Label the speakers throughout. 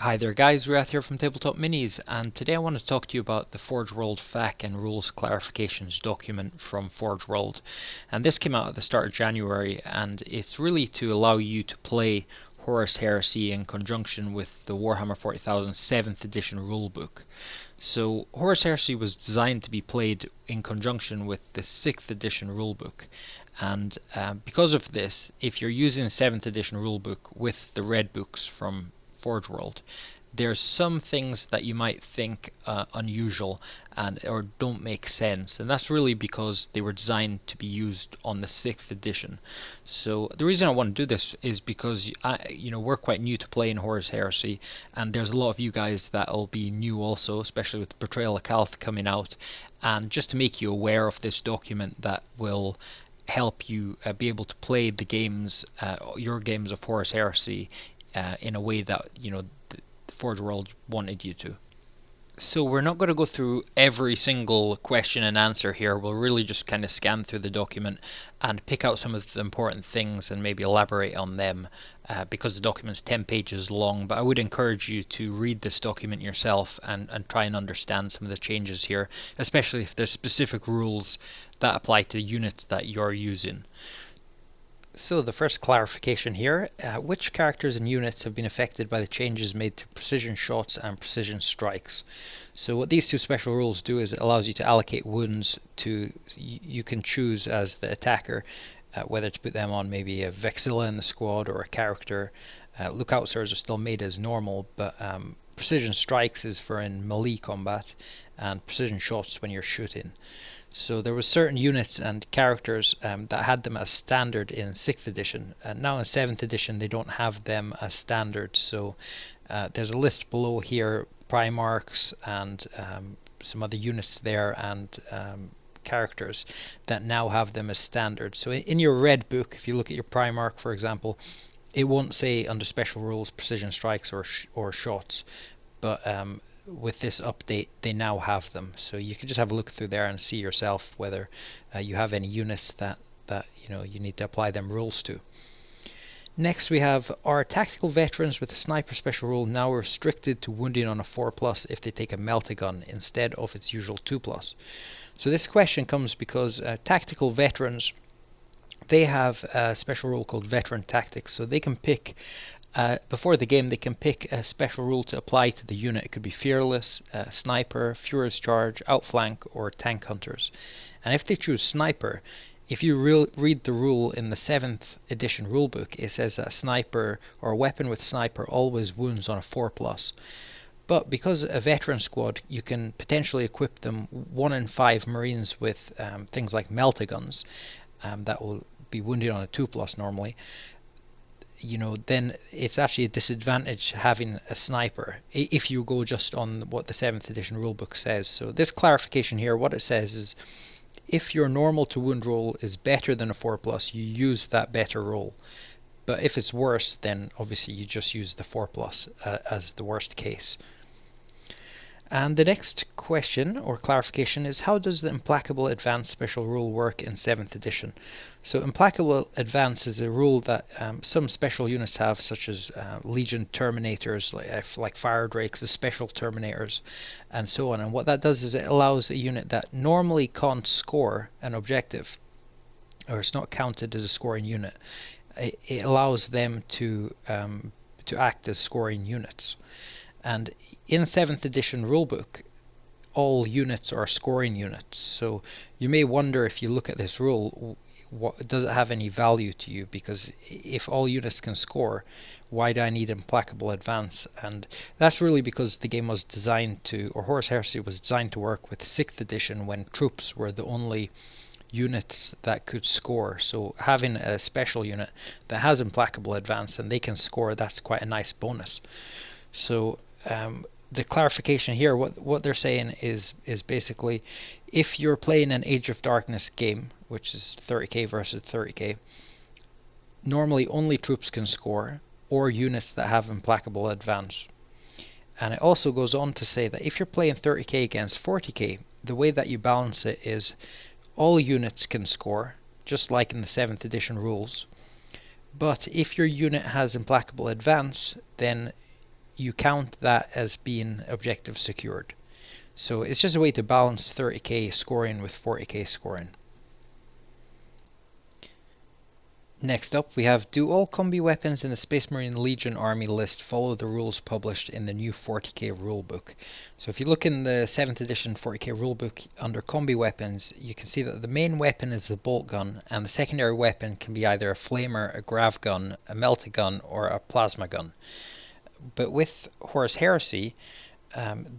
Speaker 1: Hi there guys, Rath here from Tabletop Minis, and today I want to talk to you about the Forgeworld FAQ and Rules Clarifications document from Forgeworld. And this came out at the start of January, and it's really to allow you to play Horus Heresy in conjunction with the Warhammer 40,000 7th edition rulebook. So Horus Heresy was designed to be played in conjunction with the 6th edition rulebook, and because of this, if you're using the 7th edition rulebook with the red books from Forgeworld, there's some things that you might think unusual and or don't make sense, and that's really because they were designed to be used on the 6th edition. So the reason I want to do this is because we're quite new to playing Horus Heresy, and there's a lot of you guys that'll be new also, especially with Betrayal of Calth coming out, and just to make you aware of this document that will help you be able to play the games, your games of Horus Heresy, in a way that the Forgeworld wanted you to. So we're not going to go through every single question and answer here. We'll really just kind of scan through the document and pick out some of the important things and maybe elaborate on them, because the document's 10 pages long. But I would encourage you to read this document yourself and try and understand some of the changes here, especially if there's specific rules that apply to units that you're using. So the first clarification here, which characters and units have been affected by the changes made to precision shots and precision strikes? So what these two special rules do is it allows you to allocate wounds to, you can choose as the attacker whether to put them on maybe a Vexilla in the squad or a character. Lookout sirs are still made as normal, but precision strikes is for in melee combat, and precision shots when you're shooting. So there were certain units and characters that had them as standard in 6th edition, and now in 7th edition they don't have them as standard. So there's a list below here, Primarchs and some other units there, and characters that now have them as standard. So in your red book, if you look at your Primarch for example, it won't say under special rules precision strikes or shots, but with this update they now have them, so you can just have a look through there and see yourself whether you have any units that you need to apply them rules to. Next we have, are tactical veterans with a sniper special rule now restricted to wounding on a 4+ if they take a melta-gun instead of its usual 2+? So this question comes because tactical veterans, they have a special rule called veteran tactics, so they can pick before the game they can pick a special rule to apply to the unit. It could be Fearless, Sniper, Furious Charge, Outflank, or Tank Hunters. And if they choose Sniper, if you read the rule in the 7th edition rulebook, it says that a sniper or a weapon with sniper always wounds on a 4+. But because a veteran squad, you can potentially equip them 1 in 5 Marines with things like melta guns that will be wounded on a 2+ normally. Then it's actually a disadvantage having a sniper if you go just on what the 7th edition rulebook says. So this clarification here, what it says is, if your normal to wound roll is better than a 4+, you use that better roll. But if it's worse, then obviously you just use the 4+ as the worst case. And the next question or clarification is, how does the Implacable Advance special rule work in 7th edition? So Implacable Advance is a rule that some special units have, such as Legion Terminators, like Fire Drakes, the Special Terminators, and so on. And what that does is it allows a unit that normally can't score an objective, or it's not counted as a scoring unit, it allows them to act as scoring units. And in 7th edition rulebook, all units are scoring units. So you may wonder, if you look at this rule, does it have any value to you? Because if all units can score, why do I need Implacable Advance? And that's really because the game was designed to, or Horus Heresy was designed to work with 6th edition, when troops were the only units that could score. So having a special unit that has Implacable Advance and they can score, that's quite a nice bonus. So the clarification here, what they're saying is basically, if you're playing an Age of Darkness game, which is 30k versus 30k, normally only troops can score, or units that have Implacable Advance. And it also goes on to say that if you're playing 30k against 40k, the way that you balance it is all units can score, just like in the 7th edition rules. But if your unit has Implacable Advance, then you count that as being objective secured. So it's just a way to balance 30k scoring with 40k scoring. Next up, we have, do all combi weapons in the Space Marine Legion army list follow the rules published in the new 40k rulebook? So if you look in the 7th edition 40k rulebook under combi weapons, you can see that the main weapon is the bolt gun, and the secondary weapon can be either a flamer, a grav gun, a melta gun, or a plasma gun. But with Horus Heresy,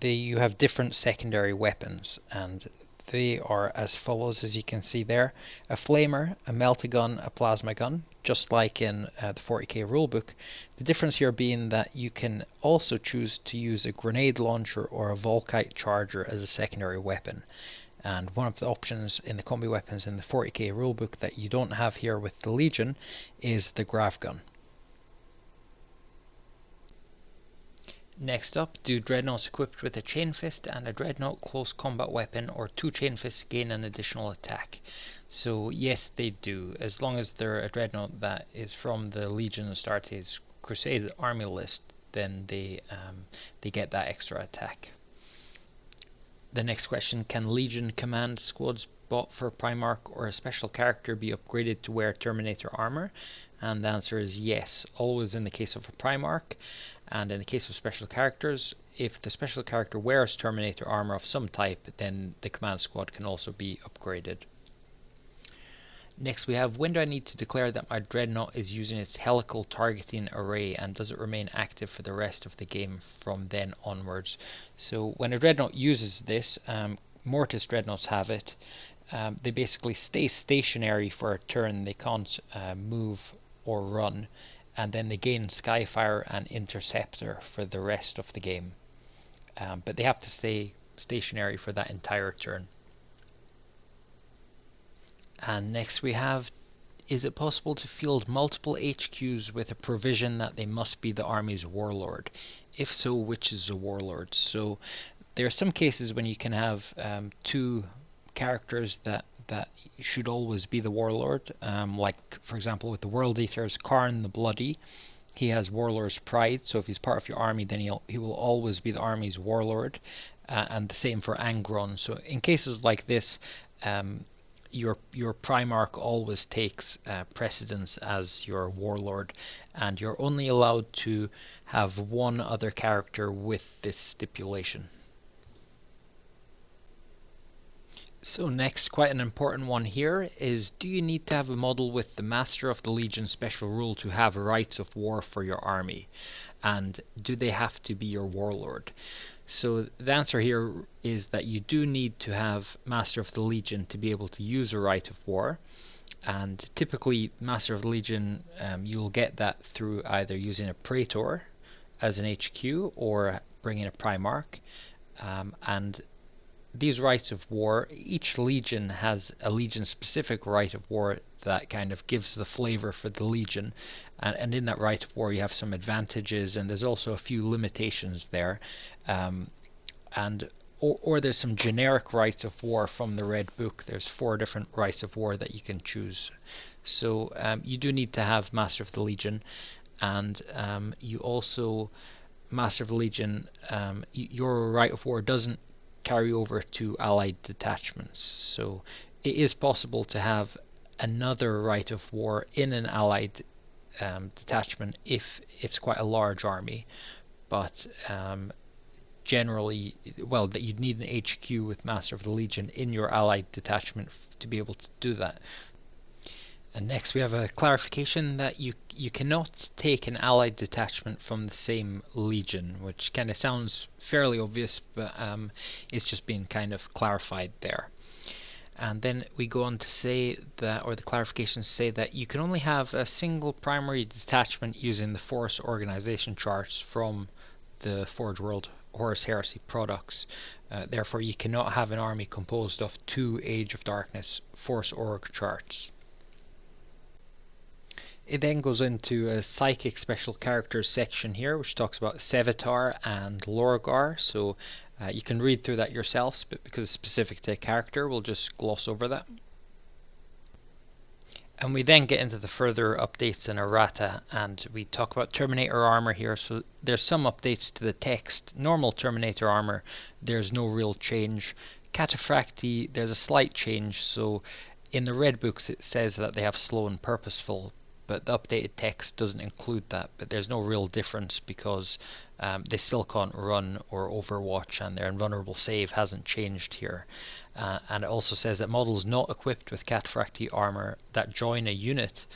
Speaker 1: you have different secondary weapons, and they are as follows, as you can see there: a flamer, a melta gun, a plasma gun, just like in the 40k rulebook. The difference here being that you can also choose to use a grenade launcher or a Volkite charger as a secondary weapon. And one of the options in the combi weapons in the 40k rulebook that you don't have here with the Legion is the grav gun. Next up, do dreadnoughts equipped with a chain fist and a dreadnought close combat weapon or 2 chain fists gain an additional attack? So yes, they do, as long as they're a dreadnought that is from the Legion Astartes Crusade army list, then they get that extra attack. The next question, can Legion command squads bought for Primarch or a special character be upgraded to wear Terminator armor? And the answer is yes, always in the case of a Primarch. And in the case of special characters, if the special character wears Terminator armor of some type, then the command squad can also be upgraded. Next we have, when do I need to declare that my dreadnought is using its helical targeting array, and does it remain active for the rest of the game from then onwards? So when a dreadnought uses this, Mortis dreadnoughts have it, they basically stay stationary for a turn. They can't move or run, and then they gain Skyfire and Interceptor for the rest of the game. But they have to stay stationary for that entire turn. And next we have, is it possible to field multiple HQs with a provision that they must be the army's warlord? If so, which is the warlord? So there are some cases when you can have 2 characters that should always be the warlord, like for example with the World Eaters, Karn the Bloody, he has Warlord's Pride, so if he's part of your army then he will always be the army's warlord, and the same for Angron. So in cases like this, your Primarch always takes precedence as your warlord, and you're only allowed to have 1 other character with this stipulation. So next, quite an important one here is, do you need to have a model with the Master of the Legion special rule to have rights of war for your army? And do they have to be your warlord? So the answer here is that you do need to have Master of the Legion to be able to use a right of war. And typically Master of the Legion, you'll get that through either using a Praetor as an HQ or bringing a Primarch. And these rights of war, each legion has a legion specific right of war that kind of gives the flavor for the legion, and in that right of war you have some advantages, and there's also a few limitations there, or there's some generic rights of war from the Red Book. There's 4 different rights of war that you can choose. So you do need to have Master of the Legion, and you also, Master of the Legion, your right of war doesn't carry over to allied detachments. So it is possible to have another right of war in an allied detachment if it's quite a large army, but generally, well, that you'd need an HQ with Master of the Legion in your allied detachment to be able to do that. And next we have a clarification that you cannot take an allied detachment from the same legion, which kind of sounds fairly obvious, but it's just been kind of clarified there. And then we go on to say that, or the clarifications say that you can only have a single primary detachment using the force organization charts from the Forgeworld Horus Heresy products. Therefore you cannot have an army composed of 2 Age of Darkness force org charts. It then goes into a psychic special characters section here, which talks about Sevatar and Lorgar. So you can read through that yourselves, but because it's specific to a character, we'll just gloss over that. And we then get into the further updates in errata, and we talk about Terminator armor here. So there's some updates to the text. Normal Terminator armor, there's no real change. Cataphracti, there's a slight change. So in the red books it says that they have slow and purposeful, but the updated text doesn't include that. But there's no real difference because they still can't run or overwatch, and their invulnerable save hasn't changed here. And it also says that models not equipped with Cataphracti armor that join a unit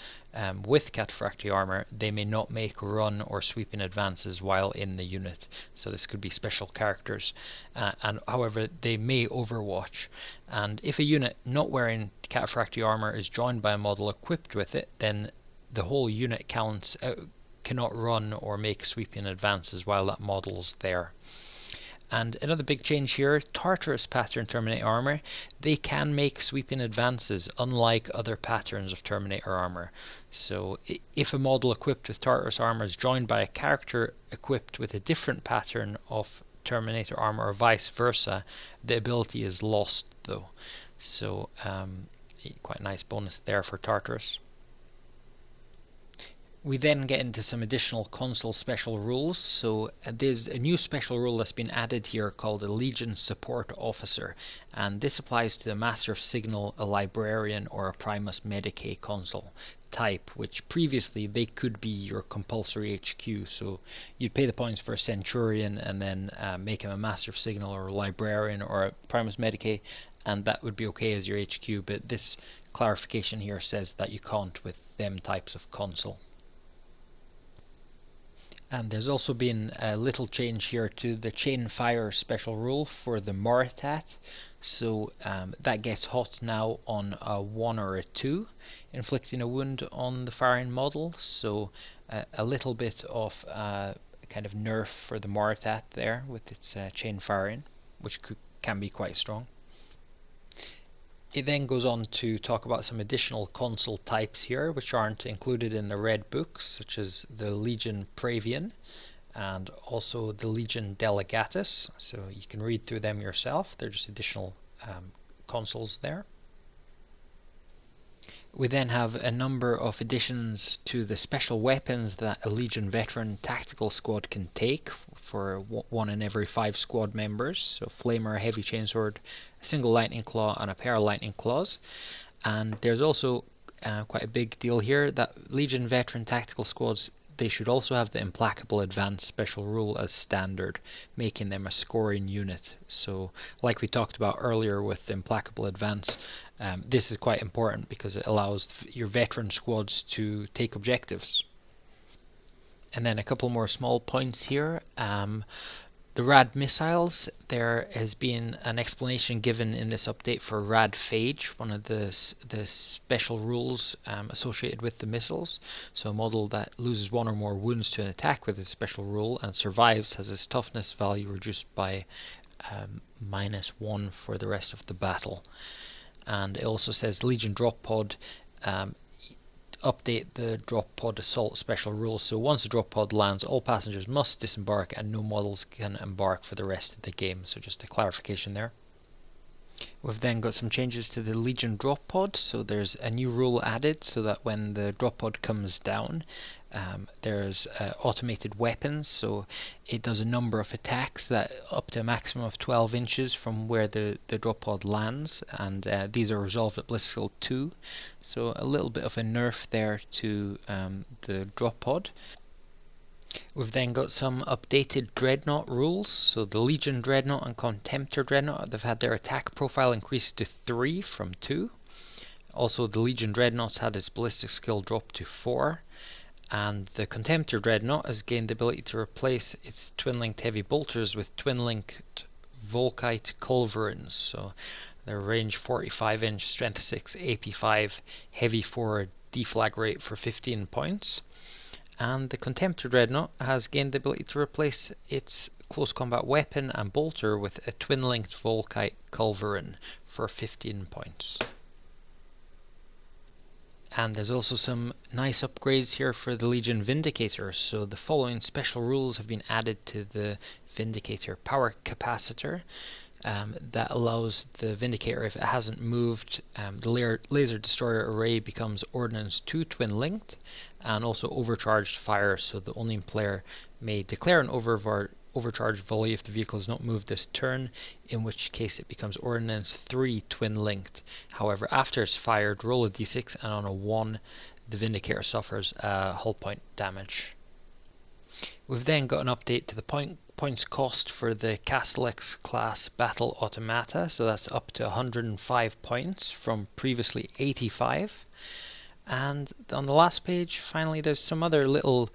Speaker 1: with Cataphracti armor, they may not make run or sweeping advances while in the unit. So this could be special characters. And however, they may overwatch. And if a unit not wearing Cataphracti armor is joined by a model equipped with it, then the whole unit counts cannot run or make sweeping advances while that model's there. And another big change here, Tartarus pattern Terminator armor, they can make sweeping advances unlike other patterns of Terminator armor. So if a model equipped with Tartarus armor is joined by a character equipped with a different pattern of Terminator armor or vice versa, the ability is lost though. So quite a nice bonus there for Tartarus. We then get into some additional console special rules. So there's a new special rule that's been added here called a Legion Support Officer, and this applies to the Master of Signal, a Librarian, or a Primus Medicae console type, which previously they could be your compulsory HQ. So you'd pay the points for a Centurion and then make him a Master of Signal or a Librarian or a Primus Medicae, and that would be okay as your HQ, but this clarification here says that you can't with them types of console. And there's also been a little change here to the chain fire special rule for the Moritat. So that gets hot now on a 1 or a 2, inflicting a wound on the firing model. So a little bit of kind of nerf for the Moritat there with its chain firing, which can be quite strong. It then goes on to talk about some additional console types here, which aren't included in the red books, such as the Legion Praevian and also the Legion Delegatus. So you can read through them yourself. They're just additional consoles there. We then have a number of additions to the special weapons that a Legion veteran tactical squad can take for 1 in every 5 squad members. So Flamer, Heavy Chainsword, a single Lightning Claw, and a pair of Lightning Claws. And there's also quite a big deal here that Legion veteran tactical squads, they should also have the Implacable Advance special rule as standard, making them a scoring unit. So like we talked about earlier with the Implacable Advance, this is quite important because it allows your veteran squads to take objectives. And then a couple more small points here. The Rad missiles, there has been an explanation given in this update for Rad Phage, one of the special rules associated with the missiles. So a model that loses 1 or more wounds to an attack with a special rule and survives has its toughness value reduced by -1 for the rest of the battle. And it also says Legion Drop Pod, update the drop pod assault special rules. So once a drop pod lands, all passengers must disembark and no models can embark for the rest of the game. So just a clarification there. We've then got some changes to the Legion drop pod. So there's a new rule added so that when the drop pod comes down, there's automated weapons. So it does a number of attacks that up to a maximum of 12 inches from where the drop pod lands, and these are resolved at Bliss Skill 2. So a little bit of a nerf there to the drop pod. We've then got some updated Dreadnought rules. So the Legion Dreadnought and Contemptor Dreadnought, they've had their attack profile increased to 3 from 2. Also the Legion Dreadnought's had its ballistic skill dropped to 4. And the Contemptor Dreadnought has gained the ability to replace its twin-linked heavy bolters with twin-linked Volkite Culverins. So their range 45 inch, strength 6, AP 5, heavy 4, deflag rate for 15 points. And the Contemptor Dreadnought has gained the ability to replace its close combat weapon and bolter with a twin-linked Volkite Culverin for 15 points. And there's also some nice upgrades here for the Legion Vindicator. So the following special rules have been added to the Vindicator: Power Capacitor, that allows the Vindicator, if it hasn't moved, the laser destroyer array becomes Ordnance 2 twin linked, and also overcharged fire, so the only player may declare an overcharged volley if the vehicle is not moved this turn, in which case it becomes Ordnance 3 twin linked. However, after it's fired, roll a d6, and on a 1 the Vindicator suffers hull point damage. We've then got an update to the points cost for the Castellix class Battle Automata, so that's up to 105 points from previously 85. And on the last page, finally, there's some other little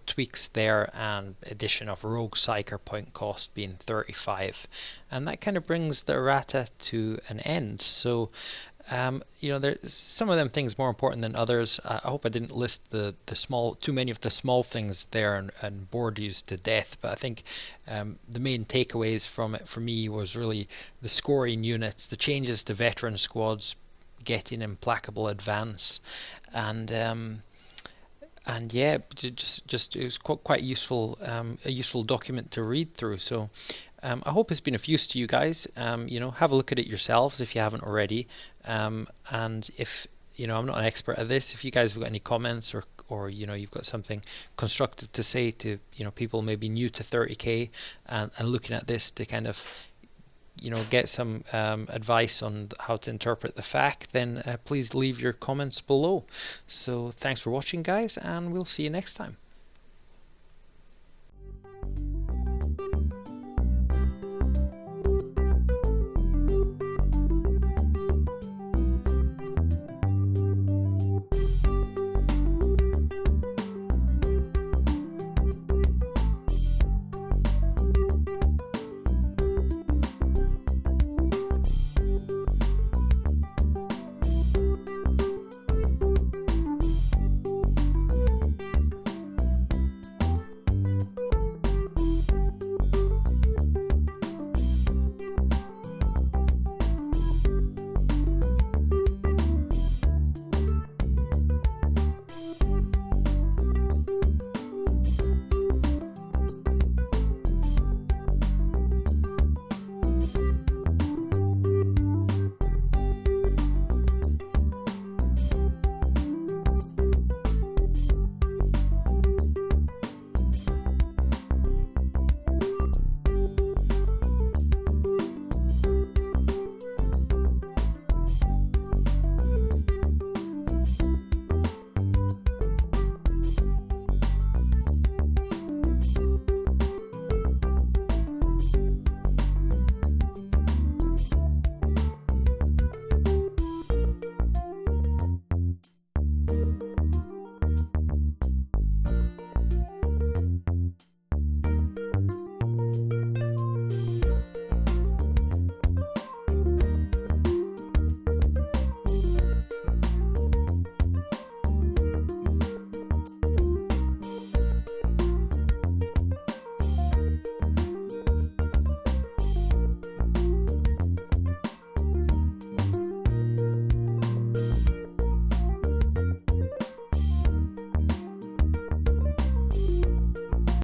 Speaker 1: tweaks there, and addition of Rogue Psyker point cost being 35, and that kind of brings the errata to an end. So there's some of them things more important than others. I hope I didn't list too many of the small things there and bored you to death, but I think the main takeaways from it for me was really the scoring units, the changes to veteran squads getting implacable advance, and yeah, just it was quite useful, a useful document to read through. So I hope it's been of use to you guys. Have a look at it yourselves if you haven't already. And if I'm not an expert at this, if you guys have got any comments or you've got something constructive to say to people maybe new to 30k and looking at this to kind of get some advice on how to interpret the FAQ, then please leave your comments below. So thanks for watching, guys, and we'll see you next time.